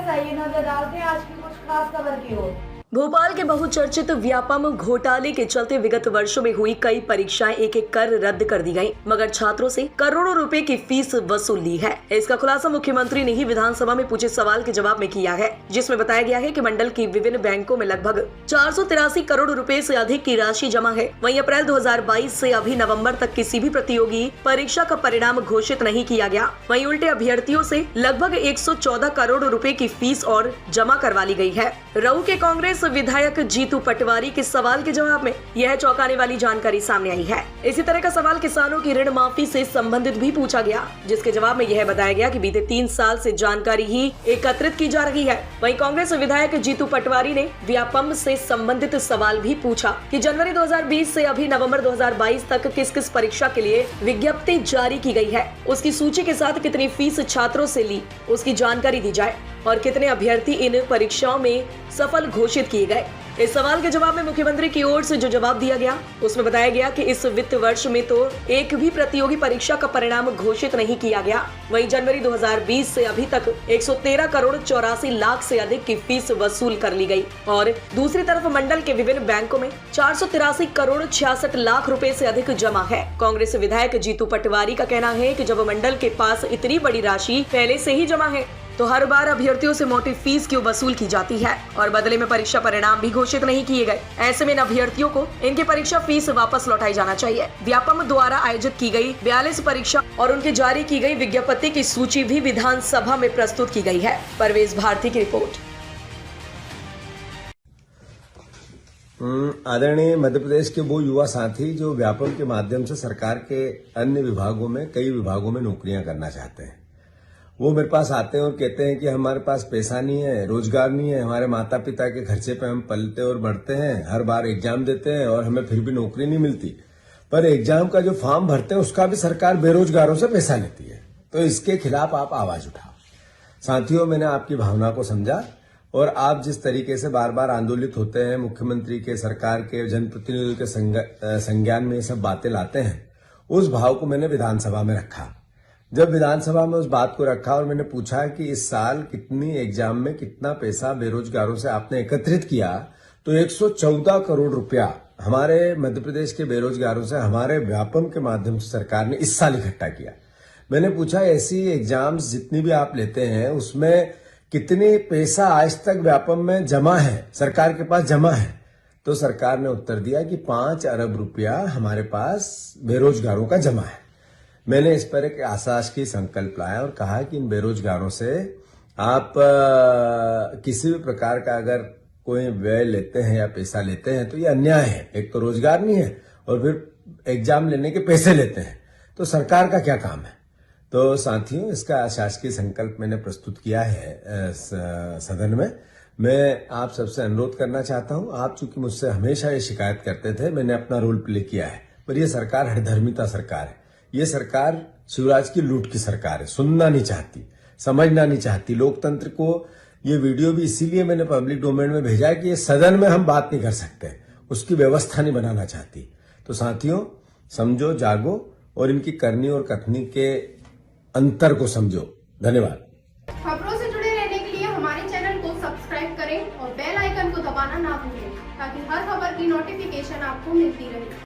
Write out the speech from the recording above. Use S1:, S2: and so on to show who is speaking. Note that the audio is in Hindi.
S1: आइए नजर डालते हैं आज की कुछ खास खबर की ओर।
S2: भोपाल के बहुचर्चित व्यापम घोटाले के चलते विगत वर्षों में हुई कई परीक्षाएं एक एक कर रद्द कर दी गयी, मगर छात्रों से करोड़ों रुपए की फीस वसूल ली है। इसका खुलासा मुख्यमंत्री ने ही विधानसभा में पूछे सवाल के जवाब में किया है, जिसमें बताया गया है कि मंडल की विभिन्न बैंकों में लगभग 483 करोड़ रुपए से अधिक की राशि जमा है। वहीं अप्रैल 2022 से अभी नवम्बर तक किसी भी प्रतियोगी परीक्षा का परिणाम घोषित नहीं किया गया। वहीं उल्टे अभ्यर्थियों से लगभग 114 करोड़ रुपए की फीस और जमा करवा ली गई है। रहू के कांग्रेस विधायक जीतू पटवारी के सवाल के जवाब में यह चौंकाने वाली जानकारी सामने आई है। इसी तरह का सवाल किसानों की ऋण माफी से संबंधित भी पूछा गया, जिसके जवाब में यह बताया गया कि बीते 3 साल से जानकारी ही एकत्रित की जा रही है। वहीं कांग्रेस विधायक जीतू पटवारी ने व्यापम से संबंधित सवाल भी पूछा कि जनवरी 2020 से अभी नवंबर 2022 तक किस किस परीक्षा के लिए विज्ञप्ति जारी की गई है, उसकी सूची के साथ कितनी फीस छात्रों से ली, उसकी जानकारी दी जाए और कितने अभ्यर्थी इन परीक्षाओं में सफल घोषित किए गए। इस सवाल के जवाब में मुख्यमंत्री की ओर से जो जवाब दिया गया उसमें बताया गया कि इस वित्त वर्ष में तो एक भी प्रतियोगी परीक्षा का परिणाम घोषित नहीं किया गया। वहीं जनवरी 2020 से अभी तक 113 करोड़ 84 लाख से अधिक की फीस वसूल कर ली गई और दूसरी तरफ मंडल के विभिन्न बैंकों में 483 करोड़ 66 लाख रुपए से अधिक जमा है। कांग्रेस विधायक जीतू पटवारी का कहना है कि जब मंडल के पास इतनी बड़ी राशि पहले से ही जमा है तो हर बार अभ्यर्थियों से मोटी फीस क्यों वसूल की जाती है और बदले में परीक्षा परिणाम भी घोषित नहीं किए गए। ऐसे में इन अभ्यर्थियों को इनकी परीक्षा फीस वापस लौटाई जाना चाहिए। व्यापम द्वारा आयोजित की गई 42 परीक्षा और उनकी जारी की गई विज्ञप्ति की सूची भी विधानसभा में प्रस्तुत की गई है। परवेज भारती की रिपोर्ट।
S3: आदरणीय मध्य प्रदेश के वो युवा साथी जो व्यापम के माध्यम से सरकार के अन्य विभागों में कई विभागों में नौकरियां करना चाहते हैं, वो मेरे पास आते हैं और कहते हैं कि हमारे पास पैसा नहीं है, रोजगार नहीं है, हमारे माता पिता के खर्चे पे हम पलते और बढ़ते हैं, हर बार एग्जाम देते हैं और हमें फिर भी नौकरी नहीं मिलती। पर एग्जाम का जो फॉर्म भरते हैं उसका भी सरकार बेरोजगारों से पैसा लेती है, तो इसके खिलाफ आप आवाज उठाओ। साथियों, मैंने आपकी भावना को समझा और आप जिस तरीके से बार बार आंदोलित होते हैं, मुख्यमंत्री के, सरकार के, जनप्रतिनिधियों के संज्ञान में ये सब बातें लाते हैं, उस भाव को मैंने विधानसभा में रखा। जब विधानसभा में उस बात को रखा और मैंने पूछा कि इस साल कितनी एग्जाम में कितना पैसा बेरोजगारों से आपने एकत्रित किया, तो 114 करोड़ रुपया हमारे मध्य प्रदेश के बेरोजगारों से हमारे व्यापम के माध्यम से सरकार ने इस साल इकट्ठा किया। मैंने पूछा ऐसी एग्जाम्स जितनी भी आप लेते हैं उसमें कितनी पैसा आज तक व्यापम में जमा है, सरकार के पास जमा है, तो सरकार ने उत्तर दिया कि 5 अरब रुपया हमारे पास बेरोजगारों का जमा है। मैंने इस पर एक आश्वास की संकल्प लाया और कहा कि इन बेरोजगारों से आप किसी भी प्रकार का अगर कोई व्यय लेते हैं या पैसा लेते हैं तो ये अन्याय है। एक तो रोजगार नहीं है और फिर एग्जाम लेने के पैसे लेते हैं, तो सरकार का क्या काम है। तो साथियों, इसका अशासकीय संकल्प मैंने प्रस्तुत किया है सदन में। मैं आप सबसे अनुरोध करना चाहता हूं, आप चूंकि मुझसे हमेशा ये शिकायत करते थे, मैंने अपना रोल प्ले किया है, पर यह सरकार हठधर्मिता सरकार है। ये सरकार शिवराज की लूट की सरकार है, सुनना नहीं चाहती, समझना नहीं चाहती। लोकतंत्र को ये वीडियो भी इसीलिए मैंने पब्लिक डोमेन में भेजा है कि ये सदन में हम बात नहीं कर सकते, उसकी व्यवस्था नहीं बनाना चाहती। तो साथियों, समझो, जागो और इनकी करनी और कथनी के अंतर को समझो। धन्यवाद।
S4: खबरों से जुड़े रहने के लिए हमारे चैनल को सब्सक्राइब करें और बेल आइकन को दबाना ना भूलें, ताकि हर खबर की नोटिफिकेशन आपको मिलती रहे।